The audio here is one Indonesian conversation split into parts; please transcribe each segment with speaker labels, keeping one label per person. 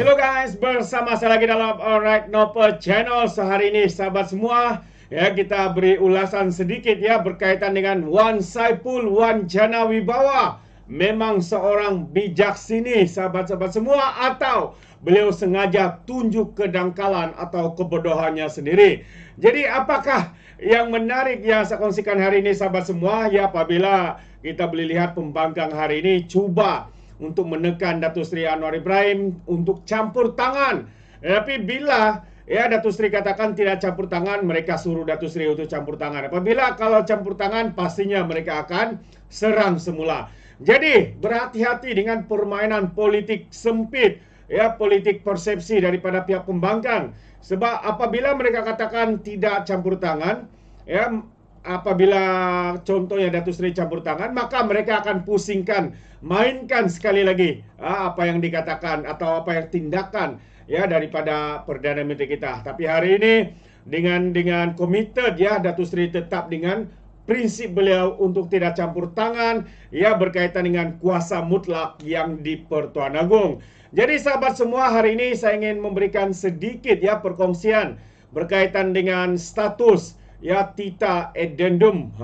Speaker 1: Hello guys, bersama saya lagi dalam Alright Novel Channel. Sehari ini sahabat semua, ya kita beri ulasan sedikit ya berkaitan dengan Wan Saiful Wan Jana Wibawa. Memang seorang bijaksini sahabat-sahabat semua, atau beliau sengaja tunjuk kedangkalan atau kebodohannya sendiri. Jadi apakah yang menarik yang saya kongsikan hari ini sahabat semua? Ya, apabila kita boleh lihat pembangkang hari ini cuba untuk menekan Datuk Seri Anwar Ibrahim untuk campur tangan. Tapi bila Datuk Seri katakan tidak campur tangan, mereka suruh Datuk Seri untuk campur tangan. Apabila kalau campur tangan, pastinya mereka akan serang semula. Jadi berhati-hati dengan permainan politik sempit, politik persepsi daripada pihak pembangkang. Sebab apabila mereka katakan tidak campur tangan, apabila contohnya Datuk Seri campur tangan, maka mereka akan pusingkan, mainkan sekali lagi apa yang dikatakan atau apa yang tindakan daripada Perdana Menteri kita. Tapi hari ini dengan committed Datuk Seri tetap dengan prinsip beliau untuk tidak campur tangan berkaitan dengan kuasa mutlak yang di Pertuan Agong. Jadi sahabat semua, hari ini saya ingin memberikan sedikit perkongsian berkaitan dengan status Tita Addendum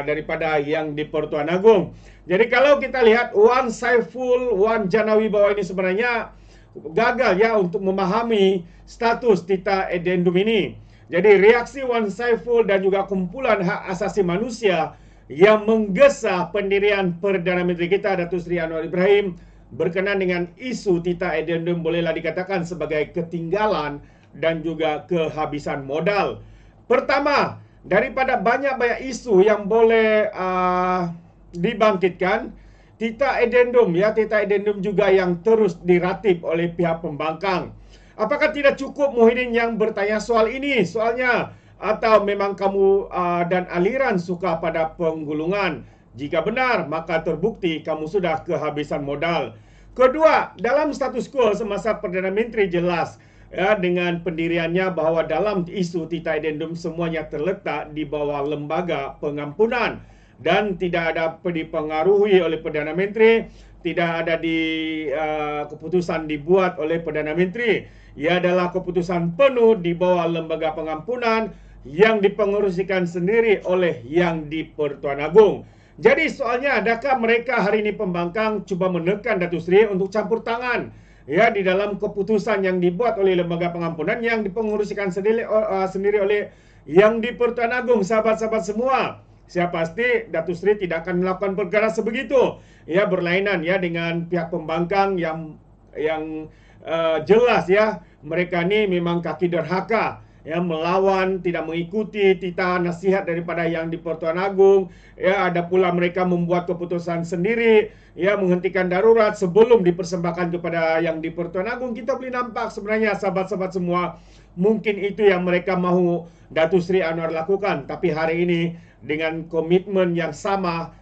Speaker 1: daripada yang di Pertuan Agong. Jadi kalau kita lihat Wan Saiful Wan Jana Wibawa ini sebenarnya gagal untuk memahami status Tita Addendum ini. Jadi reaksi Wan Saiful dan juga kumpulan hak asasi manusia yang menggesa pendirian Perdana Menteri kita Datuk Seri Anwar Ibrahim berkenaan dengan isu Tita Addendum bolehlah dikatakan sebagai ketinggalan dan juga kehabisan modal. Pertama, daripada banyak-banyak isu yang boleh dibangkitkan, Tita Addendum Tita Addendum juga yang terus diratib oleh pihak pembangkang. Apakah tidak cukup Muhyiddin yang bertanya soal ini? Soalnya, atau memang kamu dan aliran suka pada penggulungan? Jika benar, maka terbukti kamu sudah kehabisan modal. Kedua, dalam status quo semasa Perdana Menteri jelas dengan pendiriannya bahwa dalam isu Tita Addendum semuanya terletak di bawah lembaga pengampunan dan tidak ada dipengaruhi oleh Perdana Menteri, tidak ada keputusan dibuat oleh Perdana Menteri. Ia adalah keputusan penuh di bawah lembaga pengampunan yang dipengerusikan sendiri oleh yang di Pertuan Agong. Jadi soalnya, adakah mereka hari ini pembangkang cuba menekan Datuk Seri untuk campur tangan di dalam keputusan yang dibuat oleh lembaga pengampunan yang dipengerusikan sendiri oleh yang di Pertuan Agong? Sahabat-sahabat semua, saya pasti Datuk Seri tidak akan melakukan perkara sebegitu. Berlainan dengan pihak pembangkang yang jelas mereka ni memang kaki derhaka melawan, tidak mengikuti titah nasihat daripada yang di Pertuan Agong. Ada pula mereka membuat keputusan sendiri menghentikan darurat sebelum dipersembahkan kepada yang di Pertuan Agong. Kita boleh nampak sebenarnya sahabat-sahabat semua, mungkin itu yang mereka mahu Datuk Seri Anwar lakukan. Tapi hari ini dengan komitmen yang sama,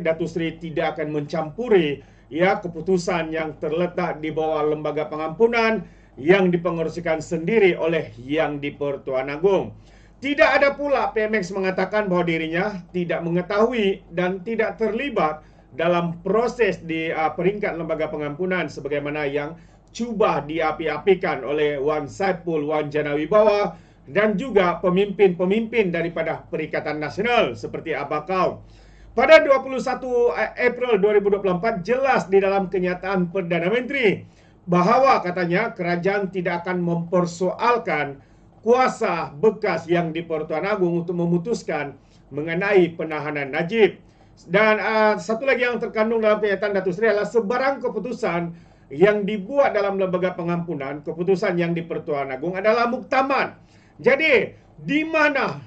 Speaker 1: Datuk Seri tidak akan mencampuri keputusan yang terletak di bawah lembaga pengampunan yang dipengerusikan sendiri oleh yang di Pertuan Agong. Tidak ada pula PMX mengatakan bahwa dirinya tidak mengetahui dan tidak terlibat dalam proses di peringkat lembaga pengampunan sebagaimana yang cuba diapi-apikan oleh Wan Saiful Wan Jana Wibawa dan juga pemimpin-pemimpin daripada Perikatan Nasional seperti Abakau. Pada 21 April 2024 jelas di dalam kenyataan Perdana Menteri bahawa katanya kerajaan tidak akan mempersoalkan kuasa bekas yang di Pertuan Agong untuk memutuskan mengenai penahanan Najib. Dan satu lagi yang terkandung dalam kenyataan Datuk Seri adalah sebarang keputusan yang dibuat dalam lembaga pengampunan, keputusan yang di Pertuan Agong adalah muktamad. Jadi di mana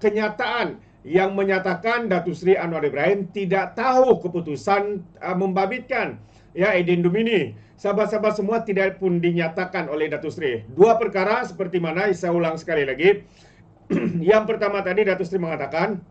Speaker 1: kenyataan yang menyatakan Datuk Seri Anwar Ibrahim tidak tahu keputusan membabitkan addendum ini? Sahabat-sahabat semua, tidak pun dinyatakan oleh Datuk Seri. Dua perkara seperti mana saya ulang sekali lagi. Yang pertama tadi Datuk Seri mengatakan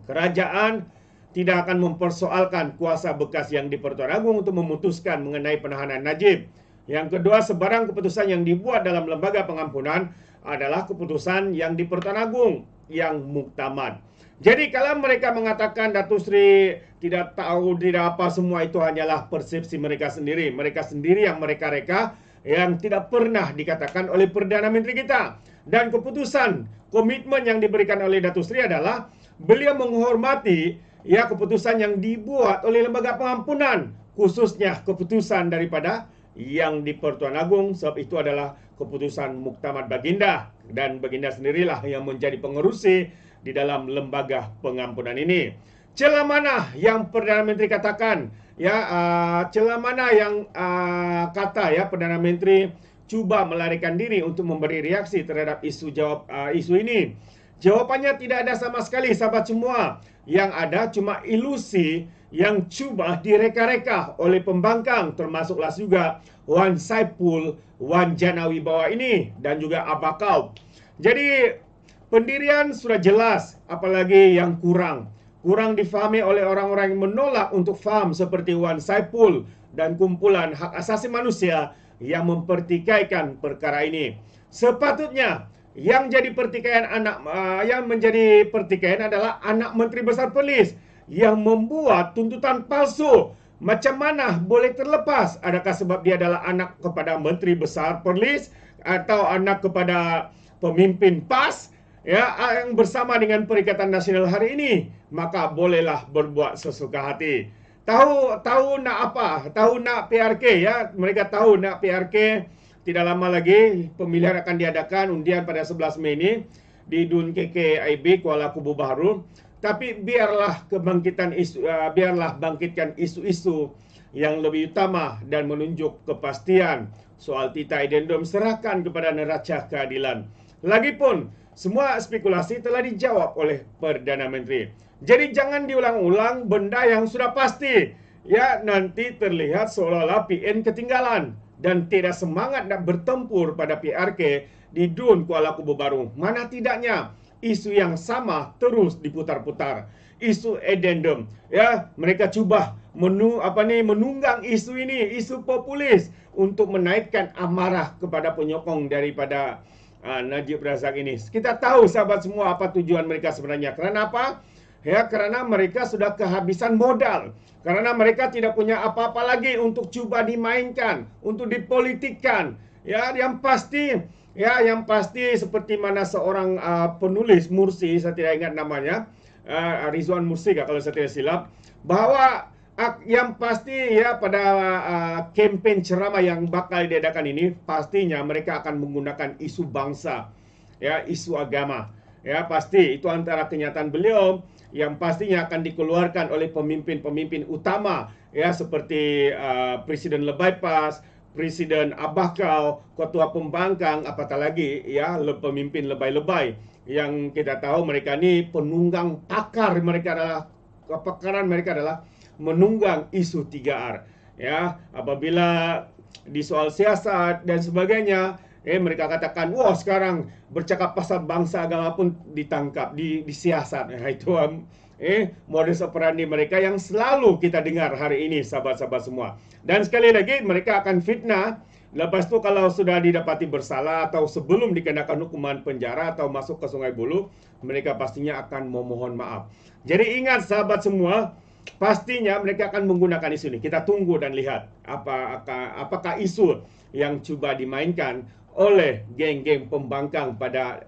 Speaker 1: kerajaan tidak akan mempersoalkan kuasa bekas yang di Pertuan Agong untuk memutuskan mengenai penahanan Najib. Yang kedua, sebarang keputusan yang dibuat dalam lembaga pengampunan adalah keputusan yang di Pertuan Agong yang muktamad. Jadi kalau mereka mengatakan Datuk Seri tidak tahu, tidak apa, semua itu hanyalah persepsi mereka sendiri. Mereka sendiri yang mereka-reka yang tidak pernah dikatakan oleh Perdana Menteri kita. Dan keputusan, komitmen yang diberikan oleh Datuk Seri adalah beliau menghormati ya keputusan yang dibuat oleh Lembaga Pengampunan, khususnya keputusan daripada yang di Pertuan Agong, sebab itu adalah keputusan Muktamar Baginda, dan Baginda sendirilah yang menjadi pengerusi di dalam lembaga pengampunan ini. Celah mana yang Perdana Menteri katakan? Ya, celah mana yang kata ya Perdana Menteri cuba melarikan diri untuk memberi reaksi terhadap isu ini? Jawapannya tidak ada sama sekali, sahabat semua. Yang ada cuma ilusi yang cuba direka-reka oleh pembangkang, termasuklah juga Wan Saipul, Wan Jana Wibawa ini, dan juga Abakau. Jadi pendirian sudah jelas, apalagi yang kurang difahami oleh orang-orang yang menolak untuk faham, seperti Wan Saipul dan kumpulan hak asasi manusia yang mempertikaikan perkara ini. Sepatutnya yang menjadi pertikaian adalah anak Menteri Besar Polis yang membuat tuntutan palsu. Macam mana boleh terlepas? Adakah sebab dia adalah anak kepada Menteri Besar Polis atau anak kepada pemimpin PAS ya, yang bersama dengan Perikatan Nasional hari ini? Maka bolehlah berbuat sesuka hati. Tahu nak apa? Tahu nak PRK ya. Mereka tahu nak PRK. Tidak lama lagi pemilihan akan diadakan, undian pada 11 Mei ini di DUN KKIB Kuala Kubu Baru. Tapi biarlah bangkitkan isu-isu yang lebih utama dan menunjuk kepastian soal titah addendum, serahkan kepada neraca keadilan. Lagipun semua spekulasi telah dijawab oleh Perdana Menteri. Jadi jangan diulang-ulang benda yang sudah pasti. Ya, nanti terlihat seolah-olah PN ketinggalan dan tidak semangat nak bertempur pada PRK di DUN Kuala Kubu Baru. Mana tidaknya isu yang sama terus diputar-putar. Isu addendum. Ya, mereka cuba menunggang isu ini, isu populis untuk menaikkan amarah kepada penyokong daripada Najib Razak ini. Kita tahu sahabat semua apa tujuan mereka sebenarnya. Kerana apa? Ya, kerana mereka sudah kehabisan modal. Karena mereka tidak punya apa-apa lagi untuk cuba dimainkan, untuk dipolitikkan. Ya, yang pasti seperti mana seorang penulis Mursi, saya tidak ingat namanya, Rizwan Mursi kalau saya tidak silap, bahwa yang pasti ya pada kempen ceramah yang bakal diadakan ini, pastinya mereka akan menggunakan isu bangsa, ya, isu agama. Ya, pasti itu antara kenyataan beliau yang pastinya akan dikeluarkan oleh pemimpin-pemimpin utama, ya, seperti Presiden Lebaipas, Presiden Abakau, Ketua Pembangkang, apatah lagi ya pemimpin lebay-lebay yang kita tahu mereka ni penunggang pakar. Kepakaran mereka adalah menunggang isu 3R. Ya, apabila di soal siasat dan sebagainya, mereka katakan, wah sekarang bercakap pasal bangsa agama pun ditangkap, disiasat. Itu modus operandi mereka yang selalu kita dengar hari ini, sahabat-sahabat semua. Dan sekali lagi, mereka akan fitnah. Lepas tu kalau sudah didapati bersalah atau sebelum dikenakan hukuman penjara atau masuk ke Sungai Buloh, mereka pastinya akan memohon maaf. Jadi ingat sahabat semua, pastinya mereka akan menggunakan isu ini. Kita tunggu dan lihat apakah isu yang cuba dimainkan oleh geng-geng pembangkang pada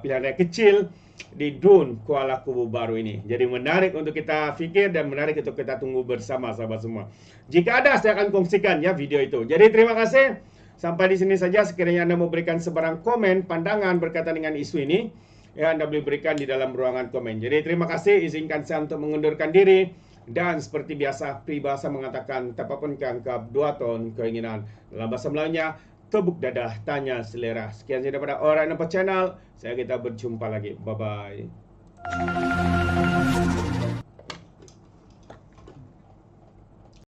Speaker 1: pilihan raya kecil di DUN Kuala Kubu Baru ini. Jadi menarik untuk kita fikir dan menarik untuk kita tunggu bersama sahabat semua. Jika ada, saya akan kongsikan ya video itu. Jadi terima kasih. Sampai di sini saja. Sekiranya Anda mau berikan sebarang komen, pandangan berkaitan dengan isu ini, ya Anda boleh berikan di dalam ruangan komen. Jadi terima kasih. Izinkan saya untuk mengundurkan diri. Dan seperti biasa, peribahasa mengatakan, tapapun keangkap 2 ton keinginan. Dalam bahasa Melayunya, tebuk dadah, tanya selera. Sekian saja daripada Orang Nampak Channel. Kita berjumpa lagi. Bye-bye.